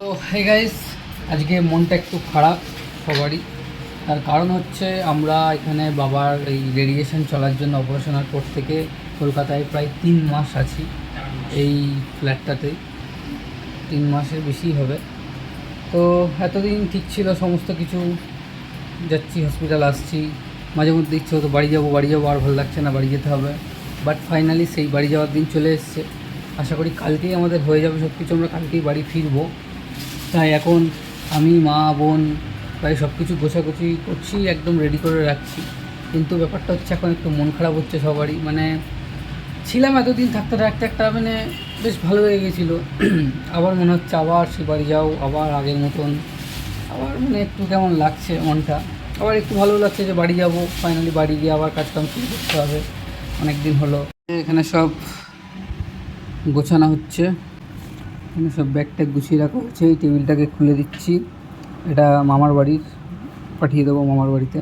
তো hey guys, আজকে মনটা একটু খারাপ সবারই। তার কারণ হচ্ছে আমরা এখানে বাবার এই রেডিয়েশন চলার জন্য অপারেশনের পর থেকে কলকাতায় প্রায় 3 মাস আছি। এই ফ্ল্যাটটাতেই 3 মাসের বেশি হবে। তো এতদিন ঠিক ছিল সমস্ত কিছু, যাচ্ছি হসপিটাল, আসছি, মাঝে মধ্যে ইচ্ছে হতো বাড়ি যাবো, আর ভালো লাগছে না, বাড়ি যেতে হবে। বাট ফাইনালি সেই বাড়ি যাওয়ার দিন চলে এসছে। আশা করি কালকেই আমাদের হয়ে যাবে সব কিছু, আমরা কালকেই বাড়ি ফিরবো। তাই এখন আমি, মা, বোন প্রায় সব কিছু গোছাগুছি করছি, একদম রেডি করে রাখছি। কিন্তু ব্যাপারটা হচ্ছে এখন একটু মন খারাপ হচ্ছে সবারই। মানে ছিলাম এতদিন থাকতে থাকতে একটা মানে বেশ ভালো হয়ে গেছিলো। আবার মনে হচ্ছে আবার সে বাড়ি যাও, আবার আগের মতন, আবার মানে একটু কেমন লাগছে মনটা। আবার একটু ভালো লাগছে যে বাড়ি যাব, ফাইনালি বাড়ি গিয়ে আবার কাজকাম শুরু করতে হবে। অনেক দিন হলো। এখানে সব গোছানো হচ্ছে, এখানে সব ব্যাগ ট্যাগ গুছিয়ে রাখা হচ্ছে। এই টেবিলটাকে খুলে দিচ্ছি, এটা মামার বাড়ির, পাঠিয়ে দেবো মামার বাড়িতে।